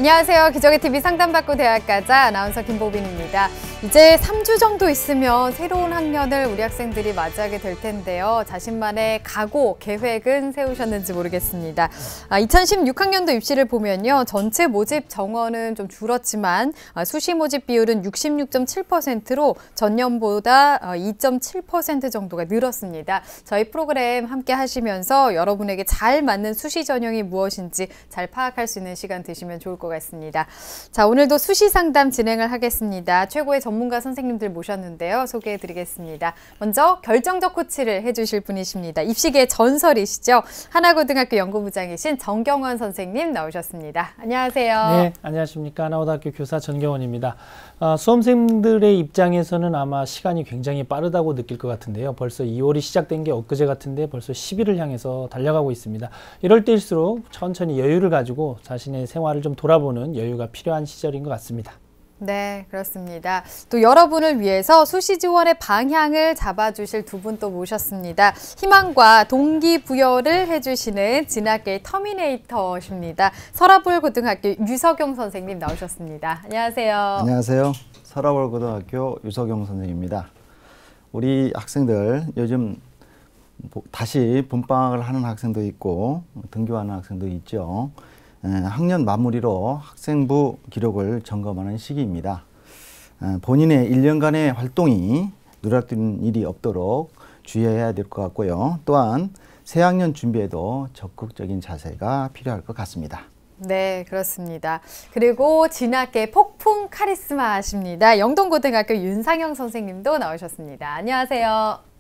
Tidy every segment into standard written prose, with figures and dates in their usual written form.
안녕하세요. 기적의TV 상담받고 대학 가자 아나운서 김보빈입니다. 이제 3주 정도 있으면 새로운 학년을 우리 학생들이 맞이하게 될 텐데요. 자신만의 각오, 계획은 세우셨는지 모르겠습니다. 2016학년도 입시를 보면요. 전체 모집 정원은 좀 줄었지만 수시 모집 비율은 66.7%로 전년보다 2.7% 정도가 늘었습니다. 저희 프로그램 함께 하시면서 여러분에게 잘 맞는 수시 전형이 무엇인지 잘 파악할 수 있는 시간 되시면 좋을 것 같습니다. 자, 오늘도 수시 상담 진행을 하겠습니다. 최고의 전문가 선생님들 모셨는데요. 소개해드리겠습니다. 먼저 결정적 코치를 해주실 분이십니다. 입시계 전설이시죠. 하나고등학교 연구부장이신 정경원 선생님 나오셨습니다. 안녕하세요. 네, 안녕하십니까. 하나고등학교 교사 정경원입니다. 수험생들의 입장에서는 아마 시간이 굉장히 빠르다고 느낄 것 같은데요. 벌써 2월이 시작된 게 엊그제 같은데 벌써 10일을 향해서 달려가고 있습니다. 이럴 때일수록 천천히 여유를 가지고 자신의 생활을 좀 돌아보는 여유가 필요한 시절인 것 같습니다. 네, 그렇습니다. 또 여러분을 위해서 수시 지원의 방향을 잡아주실 두 분 또 모셨습니다. 희망과 동기부여를 해주시는 진학계의 터미네이터십니다. 서라볼고등학교 유석용 선생님 나오셨습니다. 안녕하세요. 안녕하세요. 서라볼고등학교 유석용 선생님입니다. 우리 학생들 요즘 다시 봄방학을 하는 학생도 있고 등교하는 학생도 있죠. 학년 마무리로 학생부 기록을 점검하는 시기입니다. 본인의 1년간의 활동이 누락된 일이 없도록 주의해야 될 것 같고요. 또한 새학년 준비에도 적극적인 자세가 필요할 것 같습니다. 네, 그렇습니다. 그리고 진학계 폭풍 카리스마십니다. 영동고등학교 윤상영 선생님도 나오셨습니다. 안녕하세요.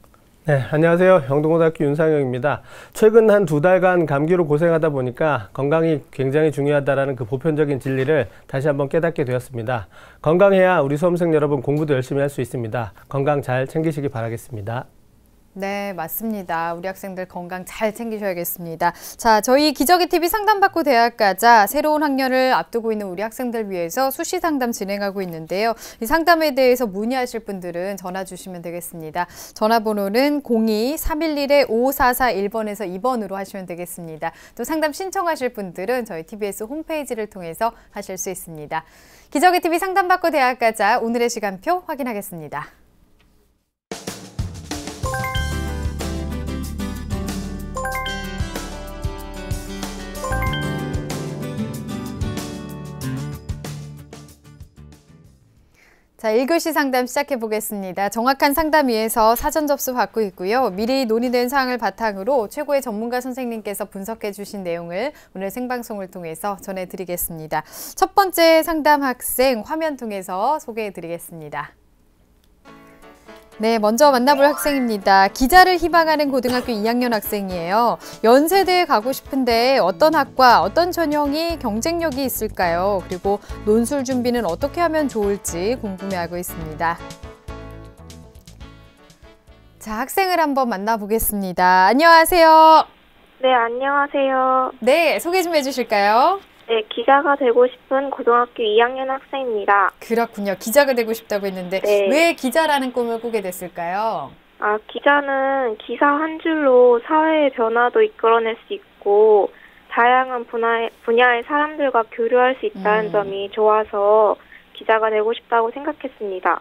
네, 안녕하세요. 영동고등학교 윤상영입니다. 최근 한 2달간 감기로 고생하다 보니까 건강이 굉장히 중요하다는 그 보편적인 진리를 다시 한번 깨닫게 되었습니다. 건강해야 우리 수험생 여러분 공부도 열심히 할 수 있습니다. 건강 잘 챙기시기 바라겠습니다. 네, 맞습니다. 우리 학생들 건강 잘 챙기셔야겠습니다. 자, 저희 기적의TV 상담받고 대학 가자 새로운 학년을 앞두고 있는 우리 학생들 위해서 수시 상담 진행하고 있는데요. 이 상담에 대해서 문의하실 분들은 전화 주시면 되겠습니다. 전화번호는 02-311-5441번에서 2번으로 하시면 되겠습니다. 또 상담 신청하실 분들은 저희 TBS 홈페이지를 통해서 하실 수 있습니다. 기적의TV 상담받고 대학 가자 오늘의 시간표 확인하겠습니다. 자, 1교시 상담 시작해 보겠습니다. 정확한 상담 위해서 사전 접수 받고 있고요. 미리 논의된 사항을 바탕으로 최고의 전문가 선생님께서 분석해 주신 내용을 오늘 생방송을 통해서 전해드리겠습니다. 첫 번째 상담 학생 화면 통해서 소개해 드리겠습니다. 네, 먼저 만나볼 학생입니다. 기자를 희망하는 고등학교 2학년 학생이에요. 연세대에 가고 싶은데 어떤 학과, 어떤 전형이 경쟁력이 있을까요? 그리고 논술 준비는 어떻게 하면 좋을지 궁금해하고 있습니다. 자, 학생을 한번 만나보겠습니다. 안녕하세요. 네, 안녕하세요. 네, 소개 좀 해주실까요? 네, 기자가 되고 싶은 고등학교 2학년 학생입니다. 그렇군요. 기자가 되고 싶다고 했는데 네. 왜 기자라는 꿈을 꾸게 됐을까요? 기자는 기사 한 줄로 사회의 변화도 이끌어낼 수 있고 다양한 분야의 사람들과 교류할 수 있다는 점이 좋아서 기자가 되고 싶다고 생각했습니다.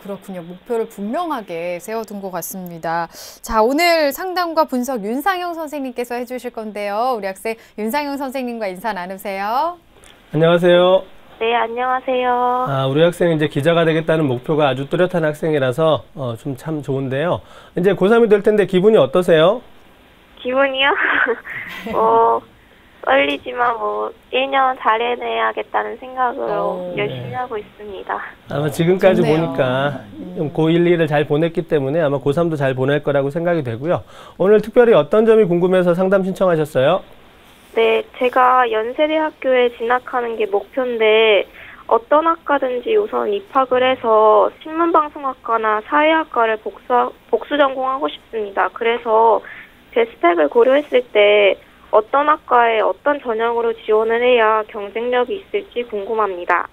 그렇군요. 목표를 분명하게 세워둔 것 같습니다. 자, 오늘 상담과 분석 윤상영 선생님께서 해주실 건데요. 우리 학생 윤상영 선생님과 인사 나누세요. 안녕하세요. 네, 안녕하세요. 우리 학생은 이제 기자가 되겠다는 목표가 아주 뚜렷한 학생이라서 좀 참 좋은데요. 이제 고3이 될 텐데 기분이 어떠세요? 기분이요? 떨리지만 1년 잘해내야겠다는 생각으로 열심히 하고 있습니다. 아마 지금까지 좋네요. 보니까 고1, 2를 잘 보냈기 때문에 아마 고3도 잘 보낼 거라고 생각이 되고요. 오늘 특별히 어떤 점이 궁금해서 상담 신청하셨어요? 네, 제가 연세대학교에 진학하는 게 목표인데 어떤 학과든지 우선 입학을 해서 신문방송학과나 사회학과를 복수 전공하고 싶습니다. 그래서 제 스펙을 고려했을 때 어떤 학과에 어떤 전형으로 지원을 해야 경쟁력이 있을지 궁금합니다.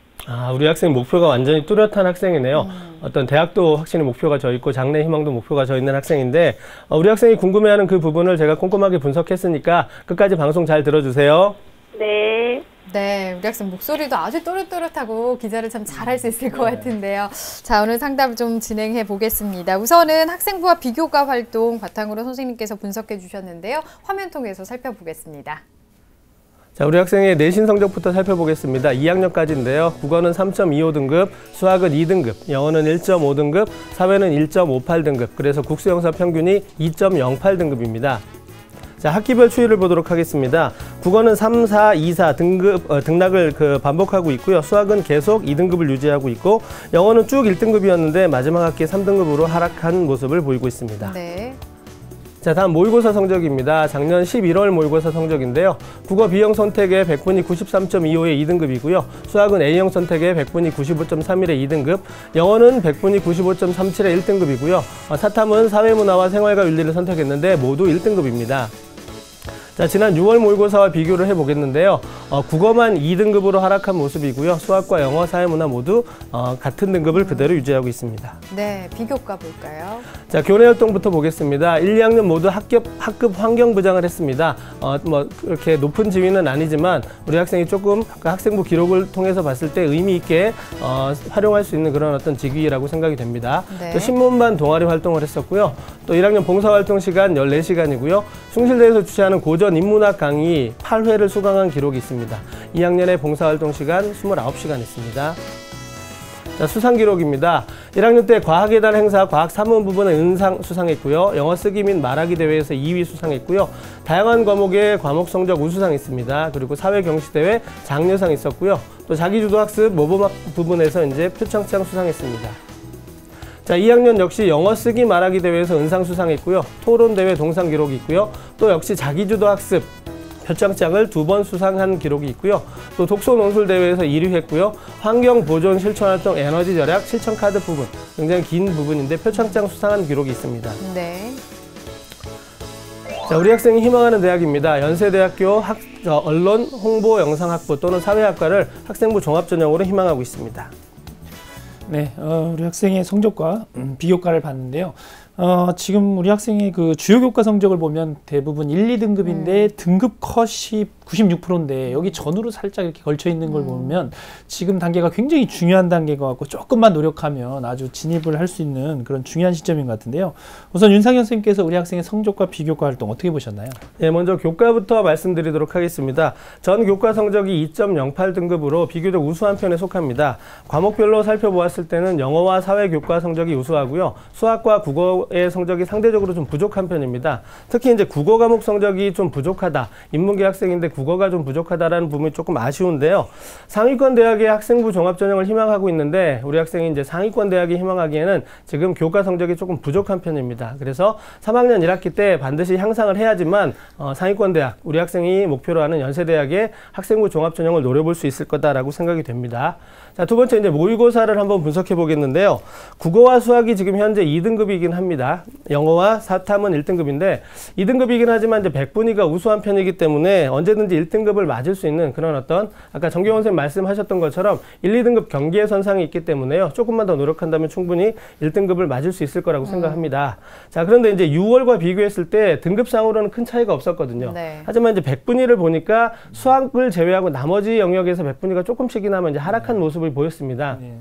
우리 학생 목표가 완전히 뚜렷한 학생이네요. 어떤 대학도 확실히 목표가 져 있고 장래 희망도 목표가 져 있는 학생인데 우리 학생이 궁금해하는 그 부분을 제가 꼼꼼하게 분석했으니까 끝까지 방송 잘 들어주세요. 네. 네, 우리 학생 목소리도 아주 또렷또렷하고 기자를 참 잘할 수 있을 것 같은데요. 자, 오늘 상담 좀 진행해 보겠습니다. 우선은 학생부와 비교과 활동 바탕으로 선생님께서 분석해 주셨는데요. 화면 통해서 살펴보겠습니다. 자, 우리 학생의 내신 성적부터 살펴보겠습니다. 2학년까지인데요. 국어는 3.25등급, 수학은 2등급, 영어는 1.5등급, 사회는 1.58등급, 그래서 국수영사 평균이 2.08등급입니다. 자, 학기별 추이를 보도록 하겠습니다. 국어는 3, 4, 2, 4 등락을 반복하고 있고요. 수학은 계속 2등급을 유지하고 있고, 영어는 쭉 1등급이었는데 마지막 학기에 3등급으로 하락한 모습을 보이고 있습니다. 네. 자, 다음 모의고사 성적입니다. 작년 11월 모의고사 성적인데요. 국어 B형 선택에 100분이 93.25의 2등급이고요. 수학은 A형 선택에 100분이 95.31의 2등급, 영어는 100분이 95.37의 1등급이고요. 사탐은 사회문화와 생활과 윤리를 선택했는데 모두 1등급입니다. 자, 지난 6월 모의고사와 비교를 해보겠는데요. 국어만 2등급으로 하락한 모습이고요. 수학과 영어, 사회문화 모두 같은 등급을 그대로 유지하고 있습니다. 네, 비교과 볼까요? 자, 교내활동부터 보겠습니다. 1, 2학년 모두 학급 환경부장을 했습니다. 그렇게 높은 지위는 아니지만 우리 학생이 조금 학생부 기록을 통해서 봤을 때 의미 있게 활용할 수 있는 그런 어떤 직위라고 생각이 됩니다. 네. 또 신문반 동아리 활동을 했었고요. 또 1학년 봉사활동 시간 14시간이고요. 숭실대에서 주최하는 고전 인문학 강의 8회를 수강한 기록이 있습니다. 2학년의 봉사활동 시간 29시간 있습니다. 자, 수상 기록입니다. 1학년 때 과학의 달 행사 과학 3문 부분에 은상 수상했고요. 영어 쓰기 및 말하기 대회에서 2위 수상했고요. 다양한 과목의 과목 성적 우수상 있습니다. 그리고 사회 경시 대회 장려상 있었고요. 또 자기주도 학습 모범학 부분에서 이제 표창장 수상했습니다. 자, 2학년 역시 영어 쓰기 말하기 대회에서 은상 수상했고요. 토론 대회 동상 기록이 있고요. 또 역시 자기주도 학습 표창장을 2번 수상한 기록이 있고요. 또 독서 논술 대회에서 1위 했고요. 환경 보존 실천 활동 에너지 절약 실천 카드 부분 굉장히 긴 부분인데 표창장 수상한 기록이 있습니다. 네. 자, 우리 학생이 희망하는 대학입니다. 연세대학교 언론 홍보 영상학부 또는 사회학과를 학생부 종합전형으로 희망하고 있습니다. 네, 우리 학생의 성적과 비교과를 봤는데요. 지금 우리 학생의 그 주요 교과 성적을 보면 대부분 1, 2등급인데 등급 컷이 96%인데 여기 전후로 살짝 이렇게 걸쳐 있는 걸 보면 지금 단계가 굉장히 중요한 단계인 것 같고 조금만 노력하면 아주 진입을 할 수 있는 그런 중요한 시점인 것 같은데요. 우선 윤상현 선생님께서 우리 학생의 성적과 비교과 활동 어떻게 보셨나요? 네, 먼저 교과부터 말씀드리도록 하겠습니다. 전 교과 성적이 2.08등급으로 비교적 우수한 편에 속합니다. 과목별로 살펴보았을 때는 영어와 사회 교과 성적이 우수하고요. 수학과 국어의 성적이 상대적으로 좀 부족한 편입니다. 특히 이제 국어 과목 성적이 좀 부족하다. 인문계 학생인데 국어가 좀 부족하다라는 부분이 조금 아쉬운데요. 상위권 대학의 학생부 종합전형을 희망하고 있는데 우리 학생이 이제 상위권 대학에 희망하기에는 지금 교과 성적이 조금 부족한 편입니다. 그래서 3학년 1학기 때 반드시 향상을 해야지만 상위권 대학, 우리 학생이 목표로 하는 연세대학의 학생부 종합전형을 노려볼 수 있을 거다라고 생각이 됩니다. 자, 두 번째 이제 모의고사를 한번 분석해 보겠는데요. 국어와 수학이 지금 현재 2등급이긴 합니다. 영어와 사탐은 1등급인데 2등급이긴 하지만 이제 100분위가 우수한 편이기 때문에 언제든지 1등급을 맞을 수 있는 그런 어떤 아까 정경원 선생님 말씀하셨던 것처럼 1, 2등급 경기의 선상이 있기 때문에요. 조금만 더 노력한다면 충분히 1등급을 맞을 수 있을 거라고 생각합니다. 자, 그런데 이제 6월과 비교했을 때 등급상으로는 큰 차이가 없었거든요. 네. 하지만 이제 100분위를 보니까 수학을 제외하고 나머지 영역에서 100분위가 조금씩이나마 이제 하락한 모습을 보였습니다. 네.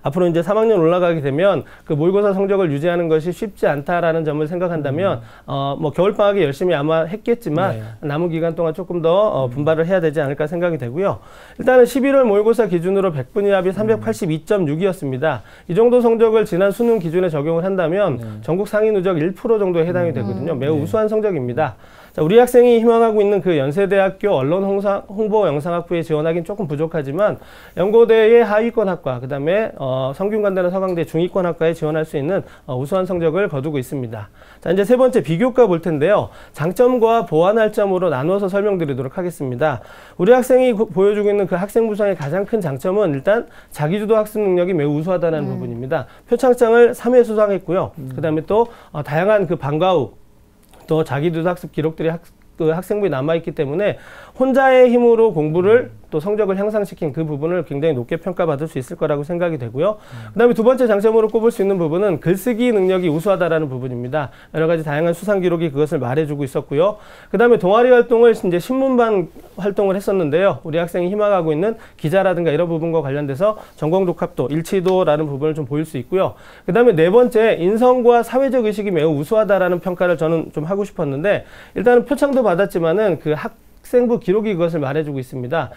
앞으로 이제 3학년 올라가게 되면 그 모의고사 성적을 유지하는 것이 쉽지 않다라는 점을 생각한다면 뭐 겨울방학에 열심히 아마 했겠지만 남은 기간 동안 조금 더 분발을 해야 되지 않을까 생각이 되고요. 일단은 11월 모의고사 기준으로 100분위 합이 382.6이었습니다. 이 정도 성적을 지난 수능 기준에 적용을 한다면 전국 상위 누적 1% 정도에 해당이 되거든요. 매우 우수한 성적입니다. 자, 우리 학생이 희망하고 있는 그 연세대학교 언론 홍보 영상학부에 지원하기는 조금 부족하지만 연고대의 하위권 학과, 그 다음에 성균관대나 서강대 중위권 학과에 지원할 수 있는 우수한 성적을 거두고 있습니다. 자, 이제 세 번째 비교과 볼 텐데요. 장점과 보완할 점으로 나누어서 설명드리도록 하겠습니다. 우리 학생이 보여주고 있는 그 학생부상의 가장 큰 장점은 일단 자기주도 학습 능력이 매우 우수하다는 부분입니다. 표창장을 3회 수상했고요. 그 다음에 또 다양한 그 방과 후 또 자기주도 학습 기록들이 그 학생부에 남아있기 때문에 혼자의 힘으로 공부를 또 성적을 향상시킨 그 부분을 굉장히 높게 평가받을 수 있을 거라고 생각이 되고요. 그다음에 두 번째 장점으로 꼽을 수 있는 부분은 글쓰기 능력이 우수하다라는 부분입니다. 여러 가지 다양한 수상 기록이 그것을 말해주고 있었고요. 그다음에 동아리 활동을 이제 신문반 활동을 했었는데요. 우리 학생이 희망하고 있는 기자라든가 이런 부분과 관련돼서 전공 적합도, 일치도라는 부분을 좀 보일 수 있고요. 그다음에 네 번째, 인성과 사회적 의식이 매우 우수하다라는 평가를 저는 좀 하고 싶었는데, 일단은 표창도 받았지만은 그 학생부 기록이 그것을 말해주고 있습니다.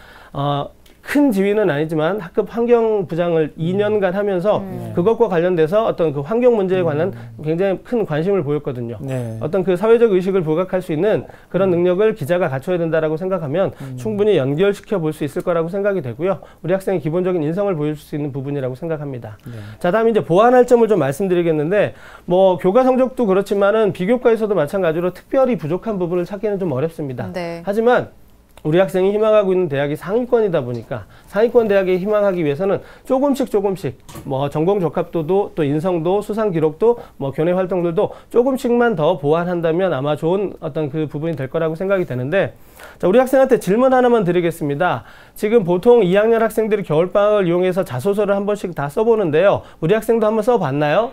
큰 지위는 아니지만 학급 환경부장을 2년간 하면서 그것과 관련돼서 어떤 그 환경 문제에 관한 굉장히 큰 관심을 보였거든요. 네. 어떤 그 사회적 의식을 부각할 수 있는 그런 능력을 기자가 갖춰야 된다라고 생각하면 충분히 연결시켜 볼 수 있을 거라고 생각이 되고요. 우리 학생의 기본적인 인성을 보여줄 수 있는 부분이라고 생각합니다. 네. 자, 다음 이제 보완할 점을 좀 말씀드리겠는데, 뭐 교과 성적도 그렇지만은 비교과에서도 마찬가지로 특별히 부족한 부분을 찾기는 좀 어렵습니다. 네. 하지만 우리 학생이 희망하고 있는 대학이 상위권이다 보니까 상위권 대학에 희망하기 위해서는 조금씩 뭐 전공 적합도도 또 인성도 수상 기록도 뭐 교내 활동들도 조금씩만 더 보완한다면 아마 좋은 어떤 그 부분이 될 거라고 생각이 되는데, 자, 우리 학생한테 질문 하나만 드리겠습니다. 지금 보통 2학년 학생들이 겨울방학을 이용해서 자소서를 한 번씩 다 써보는데요. 우리 학생도 한번 써봤나요?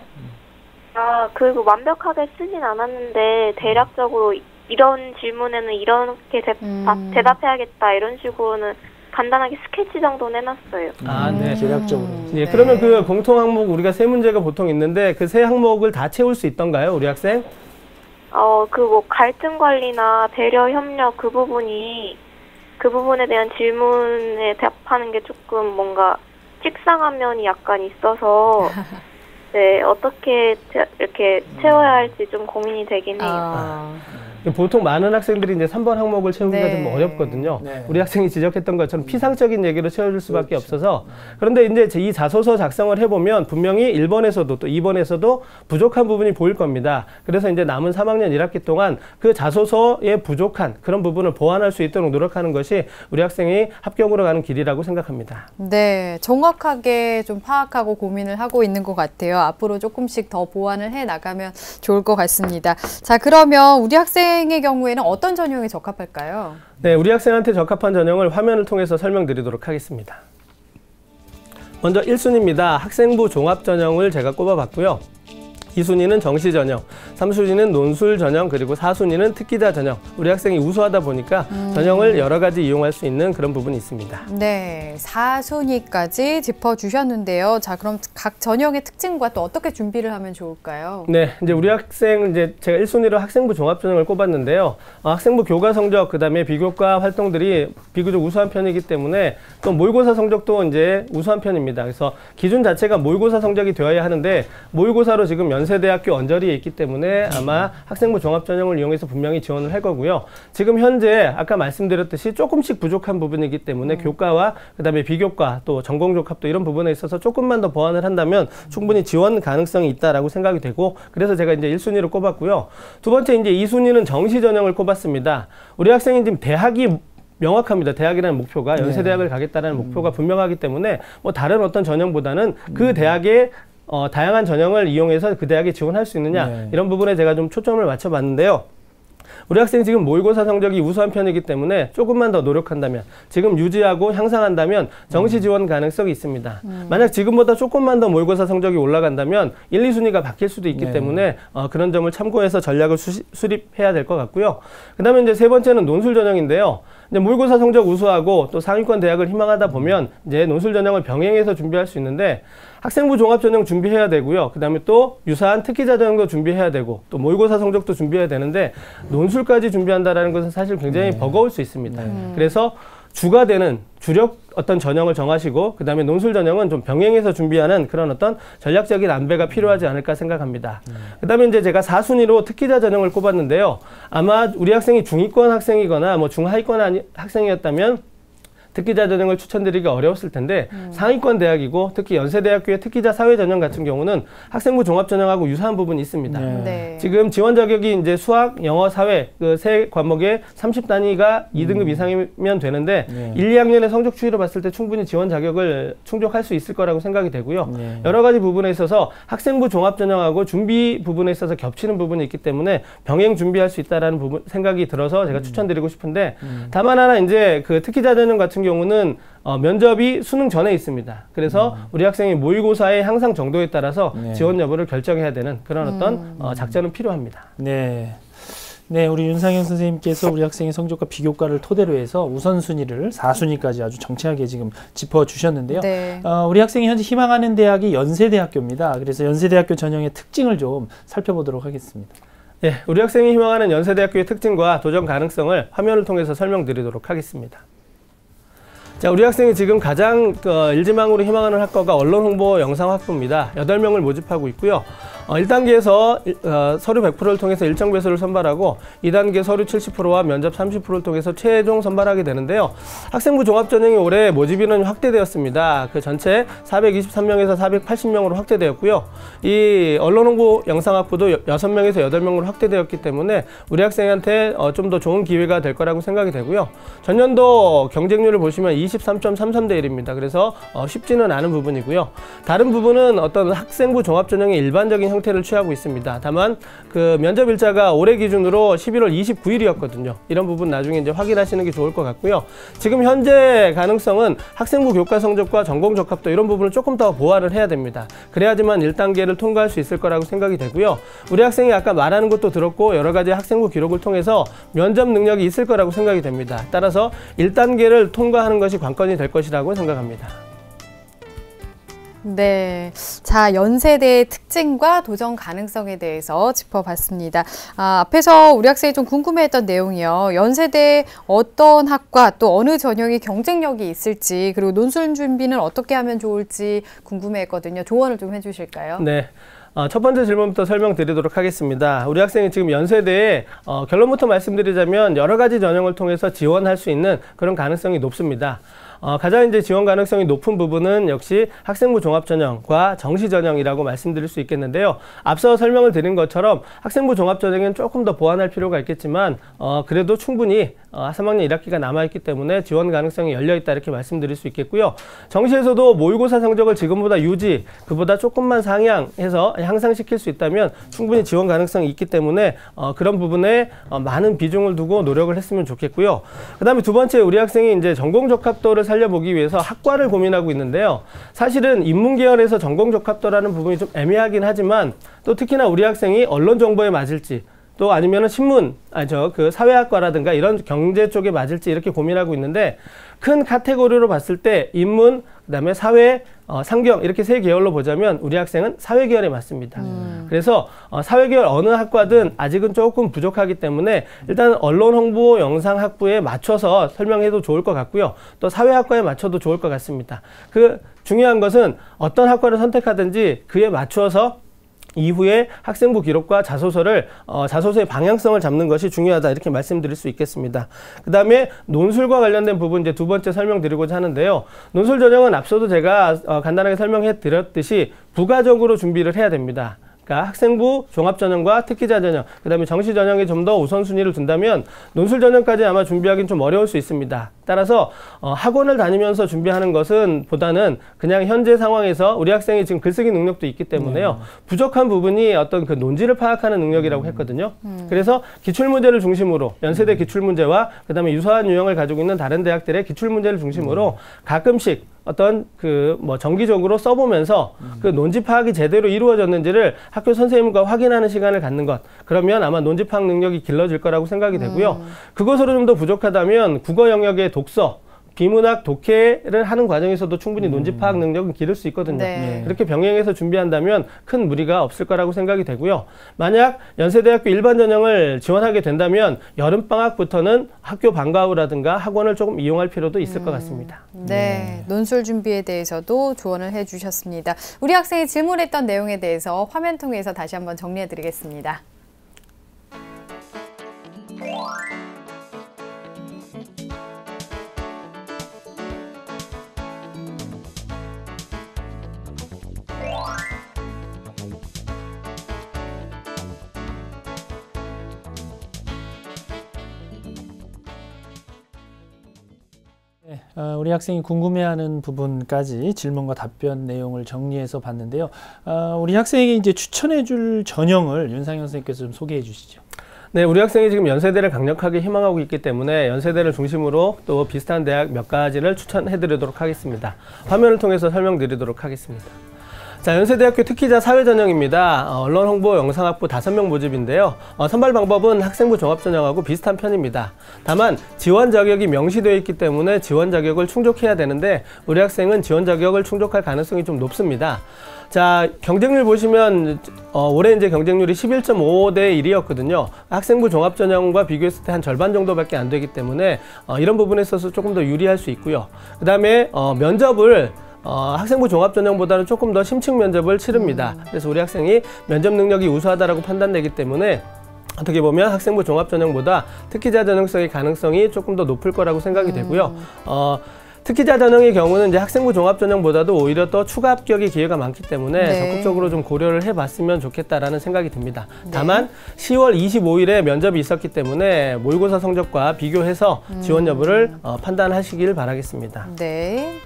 그리고 완벽하게 쓰진 않았는데 대략적으로 이런 질문에는 이렇게 대답해야겠다 이런 식으로는 간단하게 스케치 정도는 해놨어요. 네. 대략적으로. 예, 그러면 그 공통 항목 우리가 세 문제가 보통 있는데 그 세 항목을 다 채울 수 있던가요, 우리 학생? 그 뭐 갈등 관리나 배려 협력 그 부분에 대한 질문에 답하는 게 조금 뭔가 식상한 면이 약간 있어서 네, 어떻게 이렇게 채워야 할지 좀 고민이 되긴 해요. 보통 많은 학생들이 이제 3번 항목을 채우기가 네. 좀 어렵거든요. 네. 우리 학생이 지적했던 것처럼 피상적인 얘기로 채워줄 수밖에 없어서. 그런데 이제 이 자소서 작성을 해보면 분명히 1번에서도 또 2번에서도 부족한 부분이 보일 겁니다. 그래서 이제 남은 3학년 1학기 동안 그 자소서에 부족한 그런 부분을 보완할 수 있도록 노력하는 것이 우리 학생이 합격으로 가는 길이라고 생각합니다. 네, 정확하게 좀 파악하고 고민을 하고 있는 것 같아요. 앞으로 조금씩 더 보완을 해 나가면 좋을 것 같습니다. 자, 그러면 우리 학생의 경우에는 어떤 전형에 적합할까요? 네, 우리 학생한테 적합한 전형을 화면을 통해서 설명드리도록 하겠습니다. 먼저 1순위입니다. 학생부 종합 전형을 제가 꼽아봤고요. 2순위는 정시 전형, 3순위는 논술 전형, 그리고 4순위는 특기자 전형. 우리 학생이 우수하다 보니까 전형을 여러 가지 이용할 수 있는 그런 부분이 있습니다. 네, 4순위까지 짚어주셨는데요. 자, 그럼 각 전형의 특징과 또 어떻게 준비를 하면 좋을까요? 네, 이제 우리 학생, 이제 제가 1순위로 학생부 종합 전형을 꼽았는데요. 학생부 교과 성적, 그 다음에 비교과 활동들이 비교적 우수한 편이기 때문에 또 모의고사 성적도 이제 우수한 편입니다. 그래서 기준 자체가 모의고사 성적이 되어야 하는데 모의고사로 지금 연세대학교 언저리에 있기 때문에 아마 학생부 종합 전형을 이용해서 분명히 지원을 할 거고요. 지금 현재 아까 말씀드렸듯이 조금씩 부족한 부분이기 때문에 교과와 그다음에 비교과 또 전공 적합도 이런 부분에 있어서 조금만 더 보완을 한다면 충분히 지원 가능성이 있다라고 생각이 되고, 그래서 제가 이제 1순위로 꼽았고요. 두 번째 이제 2순위는 정시 전형을 꼽았습니다. 우리 학생이 지금 대학이 명확합니다. 대학이라는 목표가 연세대학을 가겠다는 목표가 분명하기 때문에 뭐 다른 어떤 전형보다는 그 대학의 다양한 전형을 이용해서 그 대학에 지원할 수 있느냐, 이런 부분에 제가 좀 초점을 맞춰봤는데요. 우리 학생이 지금 모의고사 성적이 우수한 편이기 때문에 조금만 더 노력한다면, 지금 유지하고 향상한다면 정시 지원 가능성이 있습니다. 만약 지금보다 조금만 더 모의고사 성적이 올라간다면 1, 2순위가 바뀔 수도 있기 때문에 그런 점을 참고해서 전략을 수립해야 될 것 같고요. 그 다음에 이제 세 번째는 논술 전형인데요. 이제 모의고사 성적 우수하고 또 상위권 대학을 희망하다 보면 이제 논술 전형을 병행해서 준비할 수 있는데, 학생부 종합 전형 준비해야 되고요. 그 다음에 또 유사한 특기자 전형도 준비해야 되고 또 모의고사 성적도 준비해야 되는데 논술까지 준비한다는 것은 사실 굉장히 버거울 수 있습니다. 그래서 주가 되는 주력 어떤 전형을 정하시고 그 다음에 논술 전형은 좀 병행해서 준비하는 그런 어떤 전략적인 안배가 필요하지 않을까 생각합니다. 그 다음에 이제 제가 4순위로 특기자 전형을 꼽았는데요. 아마 우리 학생이 중위권 학생이거나 뭐 중하위권 학생이었다면 특기자 전형을 추천드리기 어려웠을 텐데 상위권 대학이고 특히 연세대학교의 특기자 사회 전형 같은 경우는 학생부 종합 전형하고 유사한 부분이 있습니다. 네. 지금 지원 자격이 이제 수학, 영어, 사회 그 세 과목에 30단위가 2등급 이상이면 되는데 1, 2학년의 성적 추이로 봤을 때 충분히 지원 자격을 충족할 수 있을 거라고 생각이 되고요. 여러 가지 부분에 있어서 학생부 종합 전형하고 준비 부분에 있어서 겹치는 부분이 있기 때문에 병행 준비할 수 있다라는 부분 생각이 들어서 제가 추천드리고 싶은데, 다만 하나 이제 그 특기자 전형 같은 같은 경우는 면접이 수능 전에 있습니다. 그래서 우리 학생이 모의고사의 향상 정도에 따라서 네. 지원 여부를 결정해야 되는 그런 어떤 작전은 필요합니다. 네. 네, 우리 윤상현 선생님께서 우리 학생의 성적과 비교과를 토대로 해서 우선순위를 4순위까지 아주 정치하게 지금 짚어주셨는데요. 네. 우리 학생이 현재 희망하는 대학이 연세대학교입니다. 그래서 연세대학교 전형의 특징을 좀 살펴보도록 하겠습니다. 네, 우리 학생이 희망하는 연세대학교의 특징과 도전 가능성을 화면을 통해서 설명드리도록 하겠습니다. 자, 우리 학생이 지금 가장 일지망으로 희망하는 학과가 언론홍보 영상학부입니다. 8명을 모집하고 있고요. 1단계에서 서류 100%를 통해서 일정 배수를 선발하고 2단계 서류 70%와 면접 30%를 통해서 최종 선발하게 되는데요. 학생부 종합전형이 올해 모집 인원이 확대되었습니다. 그 전체 423명에서 480명으로 확대되었고요. 이 언론홍보 영상학부도 6명에서 8명으로 확대되었기 때문에 우리 학생한테 좀 더 좋은 기회가 될 거라고 생각이 되고요. 전년도 경쟁률을 보시면 23.33대 1입니다. 그래서 쉽지는 않은 부분이고요. 다른 부분은 어떤 학생부 종합전형의 일반적인 형태를 취하고 있습니다. 다만 그 면접 일자가 올해 기준으로 11월 29일이었거든요. 이런 부분 나중에 이제 확인하시는 게 좋을 것 같고요. 지금 현재 가능성은 학생부 교과 성적과 전공 적합도 이런 부분을 조금 더 보완을 해야 됩니다. 그래야지만 1단계를 통과할 수 있을 거라고 생각이 되고요. 우리 학생이 아까 말하는 것도 들었고 여러 가지 학생부 기록을 통해서 면접 능력이 있을 거라고 생각이 됩니다. 따라서 1단계를 통과하는 것이 관건이 될 것이라고 생각합니다. 네. 자, 연세대의 특징과 도전 가능성에 대해서 짚어봤습니다. 앞에서 우리 학생이 좀 궁금해했던 내용이요. 연세대 어떤 학과 또 어느 전형이 경쟁력이 있을지 그리고 논술 준비는 어떻게 하면 좋을지 궁금해했거든요. 조언을 좀 해주실까요? 네. 첫 번째 질문부터 설명드리도록 하겠습니다. 우리 학생이 지금 연세대에 결론부터 말씀드리자면 여러 가지 전형을 통해서 지원할 수 있는 그런 가능성이 높습니다. 가장 이제 지원 가능성이 높은 부분은 역시 학생부 종합전형과 정시전형이라고 말씀드릴 수 있겠는데요. 앞서 설명을 드린 것처럼 학생부 종합전형은 조금 더 보완할 필요가 있겠지만 그래도 충분히 3학년 1학기가 남아있기 때문에 지원 가능성이 열려있다 이렇게 말씀드릴 수 있겠고요. 정시에서도 모의고사 성적을 지금보다 유지, 그보다 조금만 상향해서 향상시킬 수 있다면 충분히 지원 가능성이 있기 때문에 그런 부분에 많은 비중을 두고 노력을 했으면 좋겠고요. 그 다음에 두 번째 우리 학생이 이제 전공 적합도를 살려보기 위해서 학과를 고민하고 있는데요. 사실은 인문계열에서 전공 적합도라는 부분이 좀 애매하긴 하지만 또 특히나 우리 학생이 언론 정보에 맞을지 또 아니면은 그 사회학과라든가 이런 경제 쪽에 맞을지 이렇게 고민하고 있는데 큰 카테고리로 봤을 때 인문, 그다음에 사회, 상경 이렇게 세 계열로 보자면 우리 학생은 사회 계열에 맞습니다. 그래서 사회 계열 어느 학과든 아직은 조금 부족하기 때문에 일단 언론 홍보 영상 학부에 맞춰서 설명해도 좋을 것 같고요. 또 사회학과에 맞춰도 좋을 것 같습니다. 그 중요한 것은 어떤 학과를 선택하든지 그에 맞추어서 이후에 학생부 기록과 자소서를 자소서의 방향성을 잡는 것이 중요하다 이렇게 말씀드릴 수 있겠습니다. 그 다음에 논술과 관련된 부분 이제 두 번째 설명드리고자 하는데요. 논술 전형은 앞서도 제가 간단하게 설명해 드렸듯이 부가적으로 준비를 해야 됩니다. 그러니까 학생부 종합전형과 특기자 전형, 그 다음에 정시 전형에 좀 더 우선순위를 둔다면 논술 전형까지 아마 준비하기는 좀 어려울 수 있습니다. 따라서 학원을 다니면서 준비하는 것은 보다는 그냥 현재 상황에서 우리 학생이 지금 글쓰기 능력도 있기 때문에요. 부족한 부분이 어떤 그 논지를 파악하는 능력이라고 했거든요. 그래서 기출문제를 중심으로 연세대 기출문제와 그 다음에 유사한 유형을 가지고 있는 다른 대학들의 기출문제를 중심으로 가끔씩 어떤 정기적으로 써보면서 그 논지 파악이 제대로 이루어졌는지를 학교 선생님과 확인하는 시간을 갖는 것. 그러면 아마 논지 파악 능력이 길러질 거라고 생각이 되고요. 그것으로 좀 더 부족하다면 국어 영역의 독서, 비문학, 독해를 하는 과정에서도 충분히 논지 파악 능력은 기를 수 있거든요. 네. 그렇게 병행해서 준비한다면 큰 무리가 없을 거라고 생각이 되고요. 만약 연세대학교 일반 전형을 지원하게 된다면 여름방학부터는 학교 방과 후라든가 학원을 조금 이용할 필요도 있을 것 같습니다. 네, 논술 준비에 대해서도 조언을 해주셨습니다. 우리 학생이 질문했던 내용에 대해서 화면 통해서 다시 한번 정리해드리겠습니다. 네, 우리 학생이 궁금해하는 부분까지 질문과 답변 내용을 정리해서 봤는데요. 우리 학생에게 이제 추천해줄 전형을 윤상현 선생님께서 좀 소개해 주시죠. 네, 우리 학생이 지금 연세대를 강력하게 희망하고 있기 때문에 연세대를 중심으로 또 비슷한 대학 몇 가지를 추천해 드리도록 하겠습니다. 화면을 통해서 설명드리도록 하겠습니다. 자, 연세대학교 특기자 사회전형입니다. 언론 홍보 영상학부 5명 모집인데요. 선발 방법은 학생부 종합전형하고 비슷한 편입니다. 다만 지원 자격이 명시되어 있기 때문에 지원 자격을 충족해야 되는데 우리 학생은 지원 자격을 충족할 가능성이 좀 높습니다. 자, 경쟁률 보시면 올해 이제 경쟁률이 11.5대 1이었거든요. 학생부 종합전형과 비교했을 때 한 절반 정도밖에 안 되기 때문에 이런 부분에 있어서 조금 더 유리할 수 있고요. 그 다음에 면접을 학생부 종합전형보다는 조금 더 심층 면접을 치릅니다. 그래서 우리 학생이 면접 능력이 우수하다라고 판단되기 때문에 어떻게 보면 학생부 종합전형보다 특기자 전형성의 가능성이 조금 더 높을 거라고 생각이 되고요. 특기자 전형의 경우는 이제 학생부 종합전형보다도 오히려 더 추가 합격의 기회가 많기 때문에 네. 적극적으로 좀 고려를 해봤으면 좋겠다라는 생각이 듭니다. 다만 10월 25일에 면접이 있었기 때문에 모의고사 성적과 비교해서 지원 여부를 판단하시길 바라겠습니다. 네.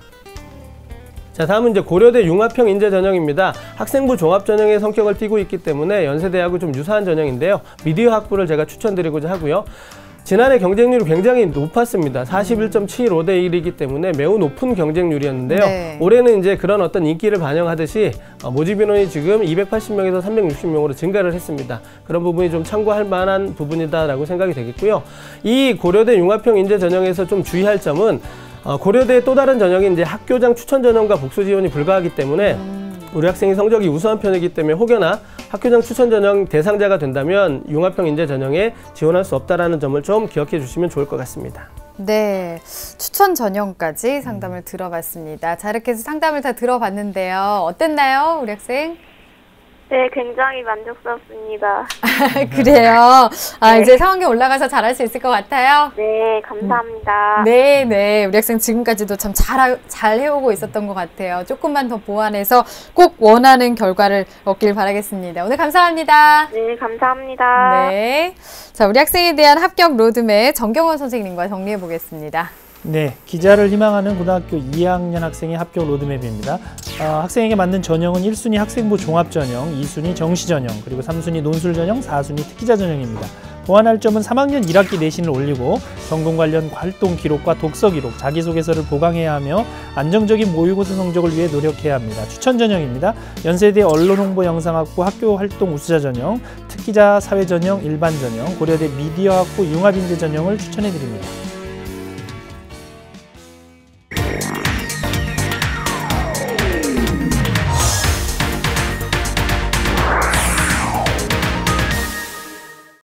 자, 다음은 이제 고려대 융합형 인재 전형입니다. 학생부 종합 전형의 성격을 띠고 있기 때문에 연세대하고 좀 유사한 전형인데요. 미디어 학부를 제가 추천드리고자 하고요. 지난해 경쟁률이 굉장히 높았습니다. 41.75대 1이기 때문에 매우 높은 경쟁률이었는데요. 네. 올해는 이제 그런 어떤 인기를 반영하듯이 모집 인원이 지금 280명에서 360명으로 증가를 했습니다. 그런 부분이 좀 참고할 만한 부분이다라고 생각이 되겠고요. 이 고려대 융합형 인재 전형에서 좀 주의할 점은 고려대의 또 다른 전형이 이제 학교장 추천 전형과 복수 지원이 불가하기 때문에 우리 학생이 성적이 우수한 편이기 때문에 혹여나 학교장 추천 전형 대상자가 된다면 융합형 인재 전형에 지원할 수 없다라는 점을 좀 기억해 주시면 좋을 것 같습니다. 네, 추천 전형까지 상담을 들어봤습니다. 자, 이렇게 해서 상담을 다 들어봤는데요. 어땠나요, 우리 학생? 네, 굉장히 만족스럽습니다. 그래요. 네. 이제 상황에 올라가서 잘할 수 있을 것 같아요. 네, 감사합니다. 네. 우리 학생 지금까지도 참 잘 해오고 있었던 것 같아요. 조금만 더 보완해서 꼭 원하는 결과를 얻길 바라겠습니다. 오늘 감사합니다. 네, 감사합니다. 네. 자, 우리 학생에 대한 합격 로드맵 정경원 선생님과 정리해 보겠습니다. 네, 기자를 희망하는 고등학교 2학년 학생의 합격 로드맵입니다. 학생에게 맞는 전형은 1순위 학생부 종합전형, 2순위 정시전형, 그리고 3순위 논술전형, 4순위 특기자 전형입니다. 보완할 점은 3학년 1학기 내신을 올리고 전공 관련 활동 기록과 독서 기록, 자기소개서를 보강해야 하며 안정적인 모의고사 성적을 위해 노력해야 합니다. 추천 전형입니다. 연세대 언론홍보 영상학부 학교 활동 우수자 전형, 특기자 사회 전형, 일반 전형, 고려대 미디어학부 융합인재 전형을 추천해 드립니다.